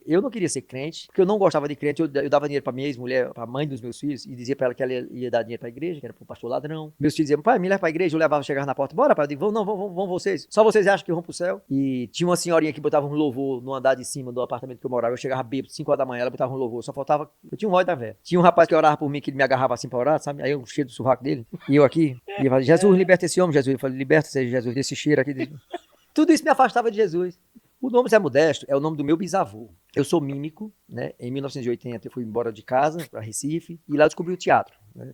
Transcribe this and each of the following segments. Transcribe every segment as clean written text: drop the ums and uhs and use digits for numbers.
eu não queria ser crente, porque eu não gostava de crente. Eu dava dinheiro pra minha ex-mulher, pra mãe dos meus filhos, e dizia pra ela que ela ia dar dinheiro pra igreja, que era pro pastor ladrão. Meus filhos diziam, pai, me leva pra igreja. Eu levava, chegava na porta, bora, pai. Eu digo, vão vocês. Só vocês acham que vão pro céu? E tinha uma senhorinha que botava um louvor no andar de cima do apartamento que eu morava. Eu chegava bêbado, 5 horas da manhã, ela botava um louvor. Só faltava. Eu tinha um ódio da véia. Tinha um rapaz que orava por mim, que ele me agarrava assim pra orar, sabe? Aí eu cheio do sovaco dele. E eu aqui. E eu falava, Jesus, liberta esse homem, Jesus. Eu falei, liberta esse Jesus desse cheiro aqui. Tudo isso me afastava de Jesus. O nome Zé Modesto é o nome do meu bisavô. Eu sou mímico, né? Em 1980 eu fui embora de casa para Recife e lá eu descobri o teatro. Né?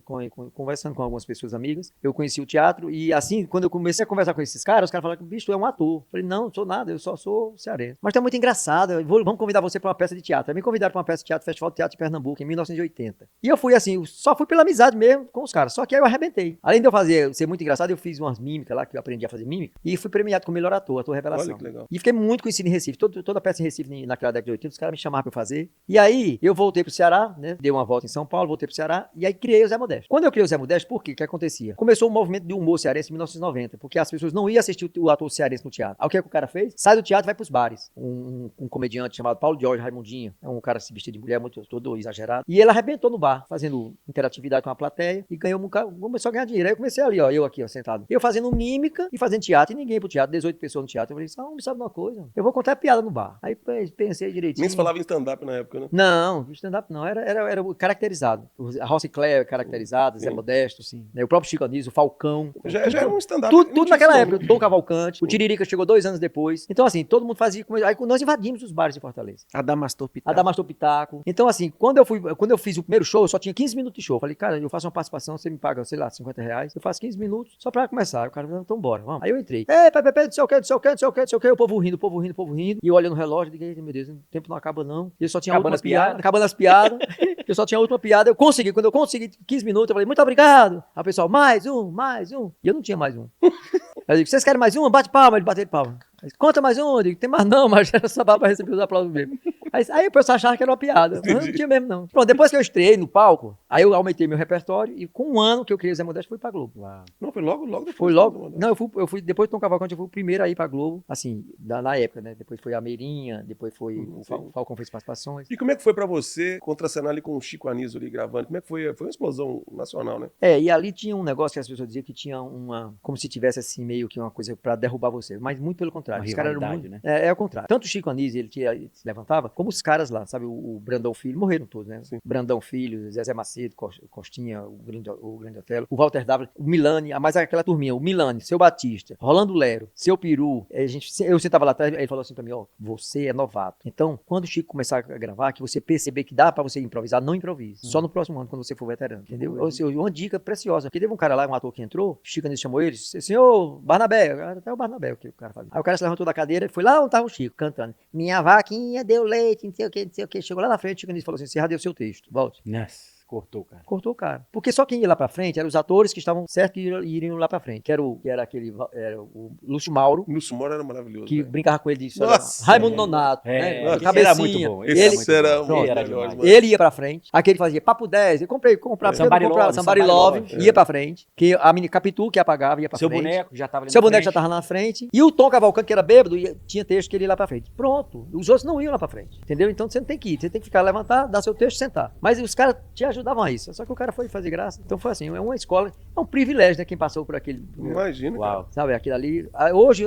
Conversando com algumas pessoas amigas, eu conheci o teatro e assim, quando eu comecei a conversar com esses caras, os caras falaram, bicho, tu é um ator. Eu falei, não sou nada, eu só sou cearense. Mas tu é muito engraçado, vamos convidar você para uma peça de teatro. Aí me convidaram para uma peça de teatro, Festival de Teatro de Pernambuco, em 1980. E eu fui assim, só fui pela amizade mesmo com os caras, só que aí eu arrebentei. Além de eu ser muito engraçado, eu fiz umas mímicas lá, que eu aprendi a fazer mímica, e fui premiado como melhor ator revelação. Olha que legal. E fiquei muito conhecido em Recife, toda a peça em Recife, naquela década de 80, os caras me chamavam para fazer. E aí, eu voltei pro Ceará, né? Dei uma volta em São Paulo, voltei pro Ceará, e aí criei o Zé Modesto. Quando eu criei o Zé Modesto, por quê? O que acontecia? Começou um movimento de humor cearense em 1990, porque as pessoas não iam assistir o ator cearense no teatro. Aí o que o cara fez? Sai do teatro e vai pros bares. Um comediante chamado Paulo Jorge Raimundinho, é um cara que se vestia de mulher, muito todo exagerado, e ele arrebentou no bar, fazendo interatividade com a plateia, e ganhou começou a ganhar dinheiro. Aí eu comecei ali, ó, eu aqui, ó, sentado. Eu fazendo mímica e fazendo teatro, e ninguém pro teatro, 18 pessoas no teatro. Eu falei, não sabe uma coisa? Eu vou contar piada no bar. Aí pensei direitinho. Nem se falava em stand-up na época, né? Não, stand-up não, era caracterizado. A Rossi Clare caracterizada, Zé Modesto, sim. Né? O próprio Chico Anísio, o Falcão. Já era um stand-up. Tudo naquela época. O Tom Cavalcante, o Tiririca chegou 2 anos depois. Então, assim, todo mundo fazia. Aí nós invadimos os bares de Fortaleza. Adamastor Pitaco. Adamastor Pitaco. Então, assim, quando eu fiz o primeiro show, eu só tinha 15 minutos de show. Eu falei, cara, eu faço uma participação, você me paga, sei lá, R$50. Eu faço 15 minutos só pra começar. Aí o cara falou, então bora, vamos. Aí eu entrei. Não sei o que, não sei o que, não sei o que, não sei o que. O povo rindo, o povo rindo, o povo rindo. E eu olhando no relógio, digo, meu Deus, o tempo não acaba não. E eu só tinha Acabando última as piadas. acabando as piadas. Eu só tinha a última piada. Quando eu consegui 15 minutos, eu falei, muito obrigado. Aí o pessoal, mais um. E eu não tinha mais um. Eu digo, vocês querem mais um? Bate palma. Ele bateu palma. Conta mais um. Eu digo, tem mais não, mas era só pra receber os aplausos mesmo. Aí o pessoal achava que era uma piada. Mas não tinha mesmo, não. Pronto, depois que eu estreiei no palco, aí eu aumentei meu repertório e com um ano que eu criei o Zé Modesto, fui pra Globo. Uau. Não, foi logo depois. Foi logo. Não, eu fui depois do Tom Cavalcante, eu fui o primeiro a ir pra Globo, assim, na época, né? Depois foi a Meirinha, depois foi o Falcão fez participações. E como é que foi pra você contracenar ali com o Chico Anísio ali gravando? Como é que foi? Foi uma explosão nacional, né? E ali tinha um negócio que as pessoas diziam que tinha como se tivesse assim, meio que uma coisa pra derrubar você, mas muito pelo contrário. Uma Os caras eram rivalidade, muito, né? É o contrário. Tanto o Chico Anísio, ele se levantava, como os caras lá, sabe? O Brandão Filho, morreram todos, né? Sim. Brandão Filho, Zezé Macedo, Costinha, o Grande Otelo, o Walter Dávila, o Milani, mais aquela turminha, o Milani, Seu Batista, Rolando Lero, Seu Peru, eu sentava lá atrás, ele falou assim pra mim, ó, você é novato. Então, quando o Chico começar a gravar, que você perceber que dá pra você improvisar, não improvise. Só no próximo ano, quando você for veterano, entendeu? Ou seja, uma dica preciosa. Porque teve um cara lá, um ator que entrou, o Chico Anísio chamou ele, disse, senhor Barnabé, até o Barnabé, o que o cara fazia. Aí o cara se levantou da cadeira e foi lá onde tava o Chico, cantando. Minha vaquinha deu leite, não sei o que, não sei o que. Chegou lá na frente, o Chico Anísio falou assim, você já deu seu texto, volte. Nossa, cortou, cara. Cortou o cara. Porque só quem ia lá pra frente eram os atores que estavam certos que iriam lá pra frente. Que era o Lúcio Mauro, O Nilson Mora era maravilhoso. que velho. brincava com ele disso. Nossa, Raimundo Nonato, É, né? esse Cabecinha. era muito bom. Esse Ele, era muito bom. muito Ele era melhor, demais. mano. ele ia pra frente. Aquele fazia Papo 10. Eu comprava. Somebody Love, Somebody Somebody Love. Love. Ia pra frente. Que a mini Capitu que apagava, ia pra Seu frente. boneco já tava ali Seu na boneco já frente. tava lá na frente. E o Tom Cavalcante, que era bêbado, tinha texto que ele ia lá pra frente. Pronto. Os outros não iam lá pra frente. Entendeu? Então você não tem que ir. Você tem que ficar, levantar, dar seu texto e sentar. Mas os caras te ajudavam a isso. Só que o cara foi fazer graça. Então foi assim. É uma escola. É um privilégio, né? Quem passou por aquele. Imagina, cara. Uau. Sabe, aquilo ali. Hoje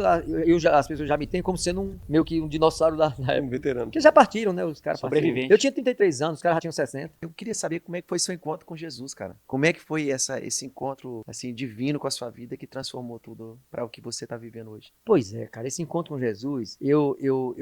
as pessoas já me têm como sendo meio que um dinossauro da época. Um veterano. Porque já partiram, né? Os caras Sobrevivente. partiram. Eu tinha 33 anos, os caras já tinham 60. Eu queria saber como é que foi seu encontro com Jesus, cara. Como é que foi esse encontro assim divino com a sua vida que transformou tudo para o que você tá vivendo hoje? Pois é, cara, esse encontro com Jesus, eu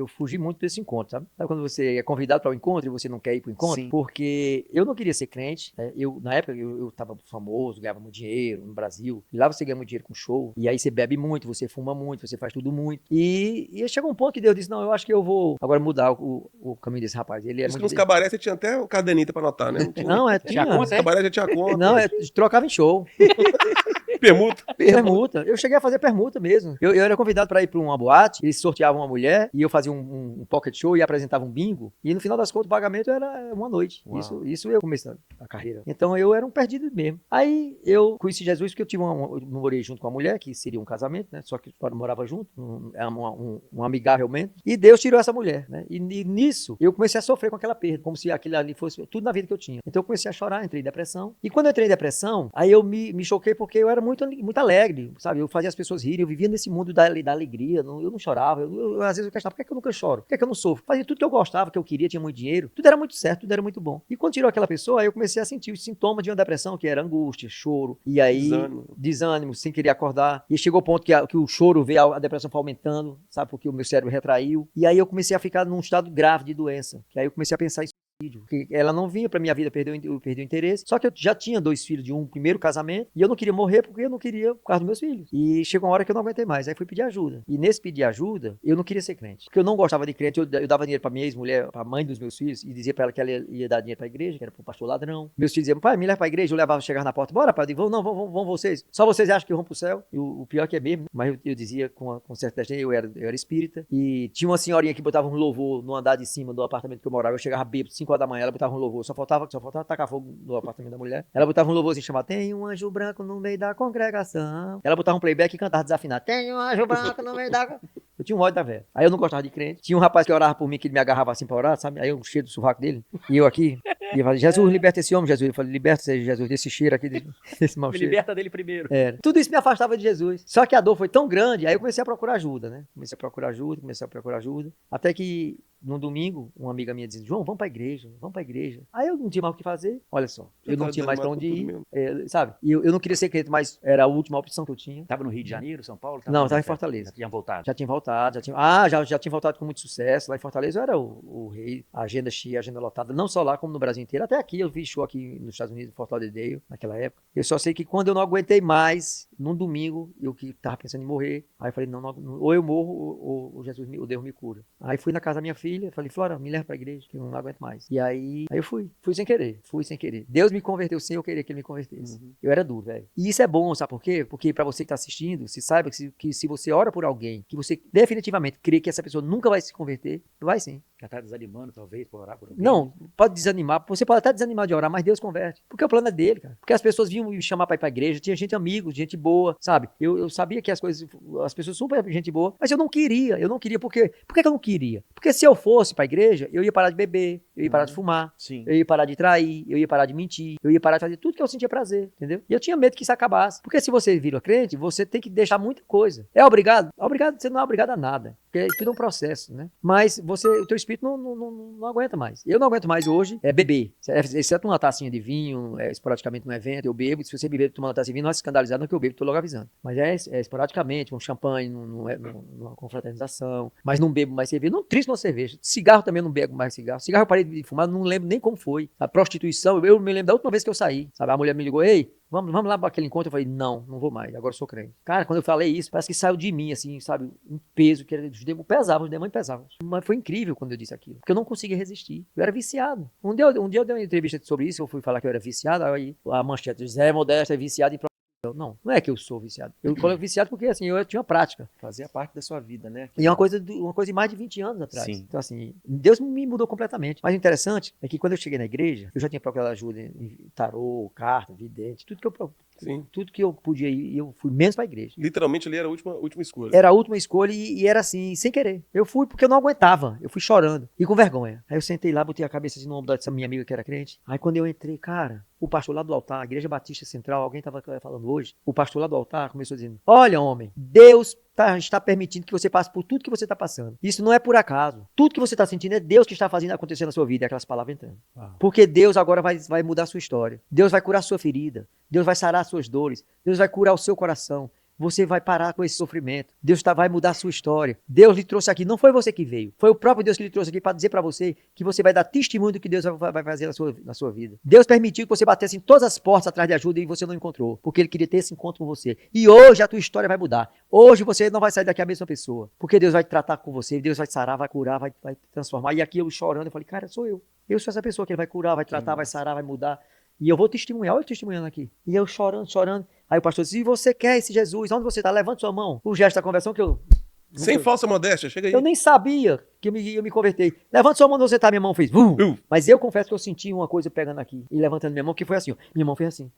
fugi muito desse encontro, sabe? Sabe quando você é convidado para o encontro e você não quer ir para o encontro? Sim. Porque eu não queria ser crente, né? Na época eu tava famoso, ganhava muito dinheiro no Brasil, e lá você ganha muito dinheiro com show, e aí você bebe muito, você fuma muito, você faz tudo muito. E chegou um ponto que Deus disse, não, eu acho que eu vou agora mudar o caminho desse rapaz. Ele é Diz que muito... nos cabarés você tinha até o cadenita pra anotar, né? Não, Nos tinha. conta, cabarés já tinha conta. Não, trocava em show. Permuta. Permuta. Eu cheguei a fazer permuta mesmo. Eu era convidado para ir para uma boate, eles sorteavam uma mulher e eu fazia um pocket show e apresentava um bingo. E no final das contas o pagamento era uma noite. Isso eu comecei a carreira. Então eu era um perdido mesmo. Aí eu conheci Jesus porque eu morei junto com a mulher, que seria um casamento, né? Só que eu morava junto, um amigável mesmo. E Deus tirou essa mulher, né? E nisso eu comecei a sofrer com aquela perda, como se aquilo ali fosse tudo na vida que eu tinha. Então eu comecei a chorar, entrei em depressão. E quando eu entrei em depressão, aí eu me choquei porque eu era muito alegre, sabe? Eu fazia as pessoas rirem, eu vivia nesse mundo da alegria, eu não chorava. Às vezes eu questionava, por que eu nunca choro? Por que eu não sofro? Fazia tudo que eu gostava, que eu queria, tinha muito dinheiro. Tudo era muito certo, tudo era muito bom. E quando tirou aquela pessoa, aí eu comecei a sentir os sintomas de uma depressão, que era angústia, choro, e aí desânimo sem querer acordar. E chegou o ponto que o choro veio, a depressão foi aumentando, sabe? Porque o meu cérebro retraiu. E aí eu comecei a ficar num estado grave de doença. Que aí eu comecei a pensar em suicídio. Que ela não vinha pra minha vida, eu perdi o interesse. Só que eu já tinha 2 filhos de um primeiro casamento e eu não queria morrer porque eu não queria por causa dos meus filhos. E chegou uma hora que eu não aguentei mais. Aí fui pedir ajuda. E nesse pedir ajuda, eu não queria ser crente. Porque eu não gostava de crente. Eu dava dinheiro pra minha ex-mulher, pra mãe dos meus filhos, e dizia pra ela que ela ia dar dinheiro pra igreja, que era pro pastor ladrão. Meus filhos diziam, pai, me leva pra igreja. Eu levava, chegar na porta, bora, pai. Eu digo, não, vão vocês. Só vocês acham que vão pro céu. E o pior que é mesmo. Mas eu dizia com certa destino, eu era espírita. E tinha uma senhorinha que botava um louvor no andar de cima do apartamento que eu morava. Eu chegava bêbado, 5 horas da manhã, ela botava um louvor. Só faltava tacar fogo no apartamento da mulher. Ela botava um louvorzinho chamado Tem um anjo branco no meio da congregação. Ela botava um playback e cantava desafinado. Tem um anjo branco no meio da... Eu tinha um ódio da velha. Aí eu não gostava de crente. Tinha um rapaz que orava por mim, que ele me agarrava assim pra orar, sabe? Aí eu cheio do sovaco dele. E eu aqui. E eu falei, Jesus, liberta esse homem, Jesus. Eu falei, liberta Jesus desse cheiro aqui, desse mau cheiro. Liberta dele primeiro. Era. Tudo isso me afastava de Jesus. Só que a dor foi tão grande, aí eu comecei a procurar ajuda, né? Comecei a procurar ajuda. Até que num domingo, uma amiga minha dizia, João, vamos pra igreja. Aí eu não tinha mais o que fazer. Olha só, eu não tinha mais pra onde ir, sabe? E eu não queria ser crente, mas era a última opção que eu tinha. Tava no Rio de Janeiro, São Paulo? Não, tava em Fortaleza. Já tinha voltado? Já tinha voltado. Já tinha voltado com muito sucesso. Lá em Fortaleza eu era o rei, a agenda cheia, a agenda lotada. Não só lá, como no Brasil inteiro. Até aqui eu fiz show aqui nos Estados Unidos, em Fort Lauderdale, naquela época. Eu só sei que quando eu não aguentei mais, num domingo, eu que tava pensando em morrer, aí eu falei, não, ou eu morro, ou Jesus, ou Deus me cura. Aí fui na casa da minha filha, falei, Flora, me leva pra igreja, que eu não aguento mais. E aí eu fui sem querer. Deus me converteu sem eu querer que ele me convertesse. Eu era duro, velho. E isso é bom, sabe por quê? Porque pra você que tá assistindo, se saiba que se você ora por alguém, que você definitivamente crê que essa pessoa nunca vai se converter, vai sim. Já tá desanimando, talvez, por orar por alguém? Não, pode desanimar. Você pode até desanimar de orar, mas Deus converte. Porque o plano é dele, cara. Porque as pessoas vinham me chamar pra ir pra igreja, tinha gente amigo, gente boa, sabe? Eu sabia que as pessoas super gente boa, mas eu não queria. Por quê? Por que eu não queria? Porque se eu fosse pra igreja, eu ia parar de beber, eu ia parar de fumar, Sim. eu ia parar de trair, eu ia parar de mentir, eu ia parar de fazer tudo que eu sentia prazer, entendeu? E eu tinha medo que isso acabasse. Porque se você vira crente, você tem que deixar muita coisa. É obrigado? Obrigado, você não é obrigado a nada. Porque tudo é um processo, né? Mas o teu espírito não aguenta mais. Eu não aguento mais hoje beber. Exceto uma tacinha de vinho, esporadicamente num evento, eu bebo. Se você beber tomando uma taça de vinho, não é escandalizado, não que eu bebo, tô logo avisando. Mas é esporadicamente, um champanhe, numa confraternização. Mas não bebo mais cerveja. Não triste uma cerveja. Cigarro também não bebo mais cigarro. Cigarro eu parei de fumar, não lembro nem como foi. A prostituição, eu me lembro da última vez que eu saí. Sabe? A mulher me ligou, ei, vamos lá para aquele encontro. Eu falei, não vou mais, agora eu sou crente. Cara, quando eu falei isso, parece que saiu de mim, assim, sabe? Um peso que os demônios pesavam. Mas foi incrível quando eu disse aquilo, porque eu não conseguia resistir. Eu era viciado. Um dia eu dei uma entrevista sobre isso, eu fui falar que eu era viciado, aí a manchete diz, Zé Modesto é viciado em não é que eu sou viciado. Eu coloco viciado porque, assim, eu tinha uma prática. Fazia parte da sua vida, né? E é uma coisa de mais de 20 anos atrás. Sim. Então, assim, Deus me mudou completamente. Mas o interessante é que quando eu cheguei na igreja, eu já tinha procurado ajuda em tarô, carta, vidente, tudo que eu podia ir, eu fui menos pra igreja. Literalmente ali era a última escolha. Era a última escolha e era assim, sem querer. Eu fui porque eu não aguentava. Eu fui chorando e com vergonha. Aí eu sentei lá, botei a cabeça assim no ombro dessa minha amiga que era crente. Aí quando eu entrei, cara, o pastor lá do altar, a Igreja Batista Central, alguém estava falando hoje, o pastor lá do altar começou dizendo, olha homem, Deus está permitindo que você passe por tudo que você está passando. Isso não é por acaso. Tudo que você está sentindo é Deus que está fazendo acontecer na sua vida. E aquelas palavras entrando. Porque Deus agora vai mudar a sua história. Deus vai curar a sua ferida. Deus vai sarar as suas dores. Deus vai curar o seu coração. Você vai parar com esse sofrimento. Deus vai mudar a sua história. Deus lhe trouxe aqui. Não foi você que veio. Foi o próprio Deus que lhe trouxe aqui para dizer para você que você vai dar testemunho do que Deus vai fazer na sua vida. Deus permitiu que você batesse em todas as portas atrás de ajuda e você não encontrou. Porque Ele queria ter esse encontro com você. E hoje a tua história vai mudar. Hoje você não vai sair daqui a mesma pessoa. Porque Deus vai tratar com você. Deus vai sarar, vai curar, vai transformar. E aqui eu chorando, eu falei, cara, sou eu. Eu sou essa pessoa que Ele vai curar, vai tratar, vai sarar, vai mudar. E eu vou testemunhar, olha eu testemunhando aqui. E eu chorando, chorando. Aí o pastor disse, se você quer esse Jesus, onde você está? Levante sua mão. O gesto da conversão que eu... Sem falsa modéstia, chega aí. Eu nem sabia que eu ia me converter. Levante sua mão onde você está, minha mão fez. Mas eu confesso que eu senti uma coisa pegando aqui e levantando minha mão, que foi assim, ó. Minha mão fez assim,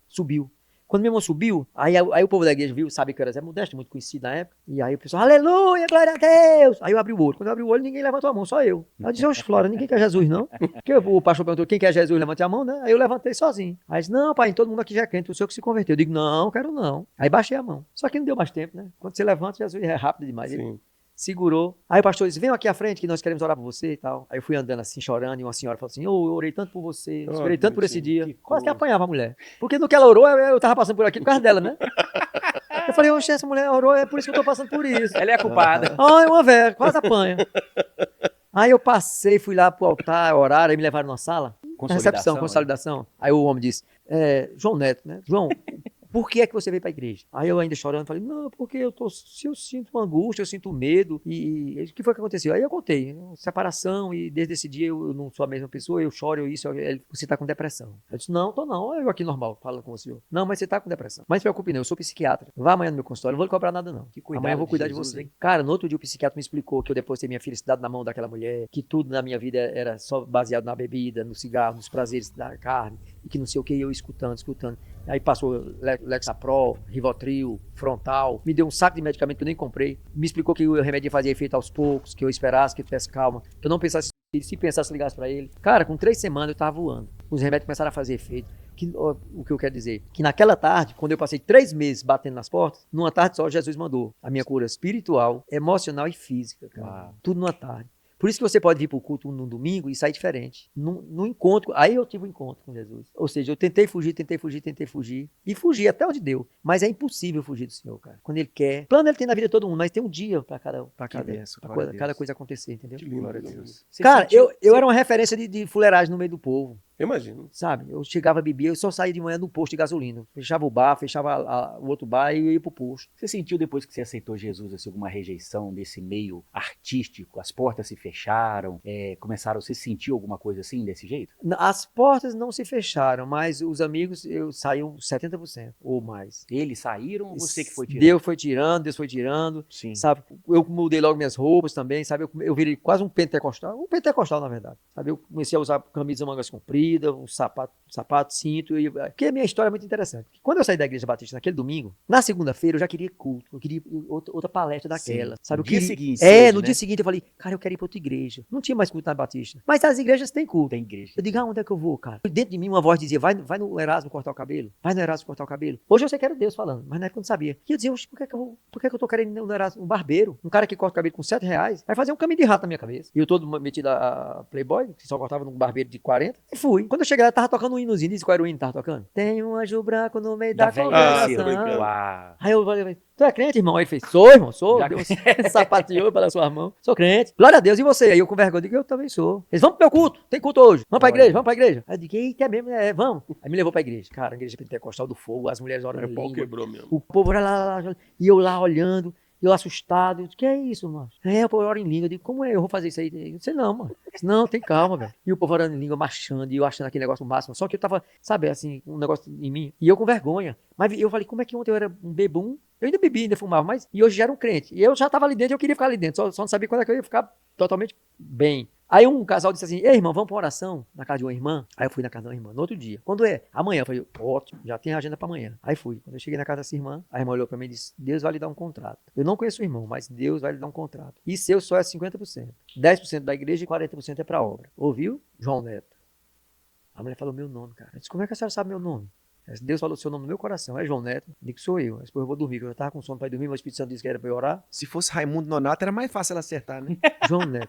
subiu. Quando minha mão subiu, aí o povo da igreja viu, sabe que eu era Zé Modesto, muito conhecido na época. E aí o pessoal, aleluia, glória a Deus. Aí eu abri o olho. Quando eu abri o olho, ninguém levantou a mão, só eu. Aí eu disse, oxe, Flora, ninguém quer Jesus, não. Porque o pastor perguntou, quem quer Jesus, levante a mão, né? Aí eu levantei sozinho. Aí disse, não, pai, todo mundo aqui já é crente, o senhor que se converteu. Eu digo, não, quero não. Aí baixei a mão. Só que não deu mais tempo, né? Quando você levanta, Jesus é rápido demais. Ele Sim. segurou. Aí o pastor disse, vem aqui à frente que nós queremos orar por você e tal. Aí eu fui andando assim, chorando, e uma senhora falou assim, eu orei tanto por você, Oh, esperei tanto por esse dia. que Quase que coisa. apanhava a mulher. Porque no que ela orou, eu tava passando por aqui por causa dela, né? Eu falei, oxe, essa mulher orou, é por isso que eu tô passando por isso. Ela é a culpada. Ai, uma velha, quase apanha. Aí eu passei, fui lá pro altar, orar, aí me levaram na sala. Recepção, né? consolidação. Aí o homem disse, João Neto, né? João, por que é que você veio para a igreja? Aí eu ainda chorando, falei, não, porque se eu sinto uma angústia, eu sinto medo, e o que foi que aconteceu? Aí eu contei, separação, e desde esse dia eu não sou a mesma pessoa, eu choro, você tá com depressão. Eu disse, não, tô não, eu aqui normal, falando com o senhor. Não, mas você tá com depressão. Mas não se preocupe não, eu sou psiquiatra. Vá amanhã no meu consultório, não vou lhe cobrar nada não. Que cuidado Amanhã eu vou cuidar de Jesus, você. hein? Cara, no outro dia o psiquiatra me explicou que eu depositei minha felicidade na mão daquela mulher, que tudo na minha vida era só baseado na bebida, no cigarro, nos prazeres da carne, e que não sei o que, eu escutando. Aí passou Lexapro, Rivotril, Frontal, me deu um saco de medicamento que eu nem comprei, me explicou que o remédio fazia efeito aos poucos, que eu esperasse, que eu tivesse calma, que eu não pensasse, se pensasse, ligasse pra ele. Cara, com 3 semanas eu tava voando. Os remédios começaram a fazer efeito. O que eu quero dizer? Que naquela tarde, quando eu passei 3 meses batendo nas portas, numa tarde só Jesus mandou a minha cura espiritual, emocional e física, cara. Uau. Tudo numa tarde. Por isso que você pode vir pro culto no domingo e sair diferente. No encontro, aí eu tive um encontro com Jesus. Ou seja, eu tentei fugir. E fugi até onde deu. Mas é impossível fugir do Senhor, cara. Quando Ele quer. Plano Ele tem na vida de todo mundo, mas tem um dia pra cada benção, glória a cada Deus. coisa acontecer, entendeu? Que lindo. Glória a Deus. Você Cara, sentiu- eu era uma referência de fuleiragem no meio do povo. Eu imagino. Sabe? Eu chegava a beber, eu só saía de manhã no posto de gasolina. Fechava o bar, fechava o outro bar e eu ia pro posto. Você sentiu depois que você aceitou Jesus assim, alguma rejeição desse meio artístico? As portas se fecharam, começaram, você sentiu alguma coisa assim desse jeito? As portas não se fecharam, mas os amigos saíam 70% ou mais. Eles saíram ou você que foi tirando? Deus foi tirando, Sim. sabe? Eu mudei logo minhas roupas também, sabe? Eu virei quase um pentecostal na verdade, sabe? Eu comecei a usar camisa mangas compridas, um sapato, cinto, porque a minha história é muito interessante. Quando eu saí da Igreja Batista naquele domingo, na segunda-feira eu já queria culto, eu queria outra palestra daquela, Sim. sabe? No dia seguinte, No né? dia seguinte eu falei, cara, eu quero ir pra outra igreja. Não tinha mais culto na Batista, mas as igrejas têm culto. Tem igreja. Eu digo, onde é que eu vou, cara? Dentro de mim uma voz dizia, vai no Erasmo cortar o cabelo. Vai no Erasmo cortar o cabelo. Hoje eu sei que era Deus falando, mas na época eu não sabia. E eu dizia, por que eu tô querendo ir no Erasmo? Um barbeiro, um cara que corta o cabelo com R$7, vai fazer um caminho de rato na minha cabeça. E eu todo metido a Playboy, que só cortava num barbeiro de 40, e fui. Quando eu cheguei lá, tava tocando um hinozinho. Diz qual era o hino que tava tocando? Tem um anjo branco no meio da velha congregação. tô brincando. Uau. Aí eu falei, tu é crente, irmão? Aí ele fez, sou, irmão, sou. Já- Deu um sapateou pelas suas mãos. Sou crente. Glória a Deus. E você? Aí eu com vergonha, digo, eu também sou. Eles, vamos pro meu culto. Tem culto hoje. Vamos pra igreja, vamos pra igreja. Aí eu digo, eita, é mesmo? Vamos. Aí me levou pra igreja. Cara, a igreja pentecostal do fogo, as mulheres orando O em pau língua. quebrou mesmo. O povo olha lá, e eu lá olhando. E eu assustado, eu disse, que é isso, mano? O povo ora em língua. Eu digo, como é? Eu vou fazer isso aí? Eu disse, não, mano. Eu disse, não, tem calma, velho. E o povo orando em língua, marchando, e eu achando aquele negócio o máximo. Só que eu tava, sabe, assim, um negócio em mim. E eu com vergonha. Mas eu falei, como é que ontem eu era um bebum? Eu ainda bebia, ainda fumava, mas... E hoje já era um crente. E eu já tava ali dentro, eu queria ficar ali dentro. Só não sabia quando é que eu ia ficar totalmente bem. Aí um casal disse assim, ei, irmão, vamos pra uma oração na casa de uma irmã? Aí eu fui na casa de uma irmã, no outro dia. Quando é? Amanhã. Eu falei, ótimo, já tem agenda pra amanhã. Aí fui. Quando eu cheguei na casa dessa irmã, a irmã olhou pra mim e disse, Deus vai lhe dar um contrato. Eu não conheço o irmão, mas Deus vai lhe dar um contrato. E seu só é 50%. 10% da igreja e 40% é pra obra. Ouviu? João Neto. A mulher falou meu nome, cara. Eu disse, como é que a senhora sabe meu nome? Deus falou seu nome no meu coração. É João Neto. Eu digo, sou eu. Depois eu vou dormir, porque eu tava com sono pra ir dormir, mas o Espírito Santo disse que era pra eu orar. Se fosse Raimundo Nonato, era mais fácil ela acertar, né? João Neto.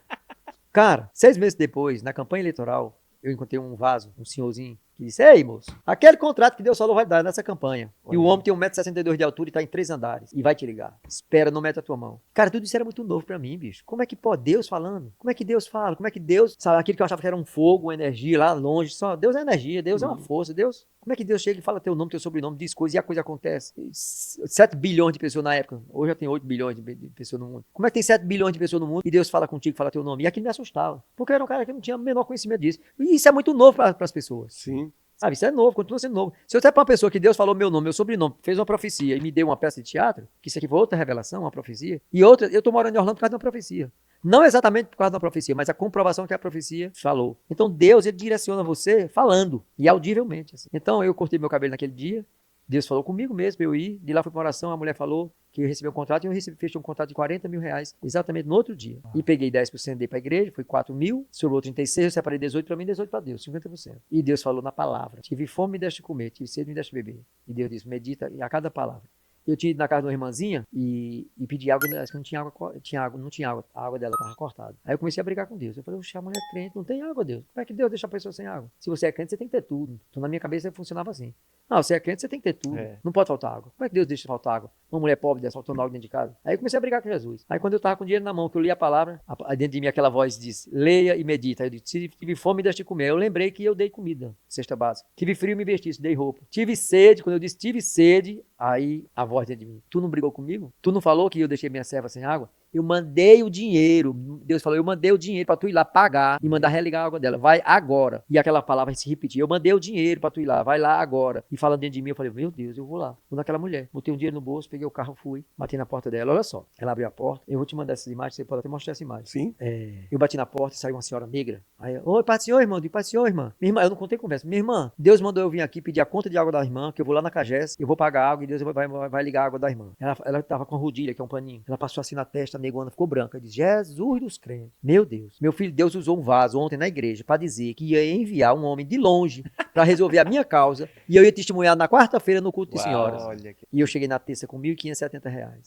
Cara, 6 meses depois, na campanha eleitoral, eu encontrei um vaso, um senhorzinho, que disse, ei, moço, aquele contrato que Deus falou vai dar nessa campanha. E o homem tem 1,62 m de altura e tá em 3 andares. E vai te ligar. Espera, não mete a tua mão. Cara, tudo isso era muito novo pra mim, bicho. Como é que pode? Deus falando? Como é que Deus fala? Como é que Deus, sabe, aquilo que eu achava que era um fogo, uma energia lá longe, só Deus é energia, Deus é uma força, Deus... Como é que Deus chega e fala teu nome, teu sobrenome, diz coisas e a coisa acontece? 7 bilhões de pessoas na época, hoje já tem 8 bilhões de pessoas no mundo. Como é que tem 7 bilhões de pessoas no mundo e Deus fala contigo, fala teu nome? E aquilo me assustava, porque eu era um cara que não tinha o menor conhecimento disso. E isso é muito novo para as pessoas. Sim. Sabe, isso é novo, continua sendo novo. Se eu disser pra uma pessoa que Deus falou meu nome, meu sobrenome, fez uma profecia e me deu uma peça de teatro, que isso aqui foi outra revelação, uma profecia, e outra, eu tô morando em Orlando por causa de uma profecia. Não exatamente por causa da profecia, mas a comprovação que a profecia falou. Então Deus, ele direciona você falando, e audivelmente. Assim. Então eu cortei meu cabelo naquele dia, Deus falou comigo mesmo, eu ir, de lá fui pra oração, a mulher falou que eu recebi um contrato, e eu fechei um contrato de 40 mil reais, exatamente no outro dia. E peguei 10%, dei pra igreja, foi 4 mil, sobrou 36, eu separei 18 pra mim, 18 pra Deus, 50%. E Deus falou na palavra, tive fome, me deixe comer, tive sede, me deixe beber. E Deus disse, medita a cada palavra. Eu tinha ido na casa de uma irmãzinha e pedi água, acho que não tinha água, não tinha água, a água dela estava cortada. Aí eu comecei a brigar com Deus. Eu falei, oxe, a mulher é crente, não tem água, Deus. Como é que Deus deixa a pessoa sem água? Se você é crente, você tem que ter tudo. Então na minha cabeça funcionava assim. Não, você é crente, você tem que ter tudo. Não pode faltar água. Como é que Deus deixa faltar água? Uma mulher pobre dessa faltando água dentro de casa. Aí eu comecei a brigar com Jesus. Aí quando eu estava com dinheiro na mão, que eu li a palavra, aí dentro de mim aquela voz disse, leia e medita. Aí eu disse, tive fome, deixa de comer. Aí eu lembrei que eu dei comida, cesta básica. Tive frio, me vesti, dei roupa. Tive sede, quando eu disse tive sede, aí a voz dentro de mim, tu não brigou comigo? Tu não falou que eu deixei minha serva sem água? Eu mandei o dinheiro. Deus falou, eu mandei o dinheiro pra tu ir lá pagar e mandar religar a água dela. Vai agora. E aquela palavra se repetia. Eu mandei o dinheiro pra tu ir lá. Vai lá agora. E falando dentro de mim, eu falei, meu Deus, eu vou lá. Vou naquela mulher. Botei um dinheiro no bolso, peguei o carro, fui. Bati na porta dela. Olha só. Ela abriu a porta. Eu vou te mandar essas imagens. Você pode até mostrar essa imagem. Sim. Eu bati na porta e saiu uma senhora negra. Aí, oi, Pai do Senhor, irmão. Pai do Senhor, irmã. Minha irmã, eu não contei conversa. Minha irmã, Deus mandou eu vir aqui pedir a conta de água da irmã, que eu vou lá na Cagés, eu vou pagar a água e Deus vai ligar a água da irmã. Ela tava com a rodilha, que é um paninho. Ela passou assim na testa, a negona ficou branca. Eu disse, Jesus dos crentes. Meu Deus. Meu filho, Deus usou um vaso ontem na igreja para dizer que ia enviar um homem de longe para resolver a minha causa e eu ia testemunhar na quarta-feira no culto de senhoras. Olha que... E eu cheguei na terça com R$ 1.570.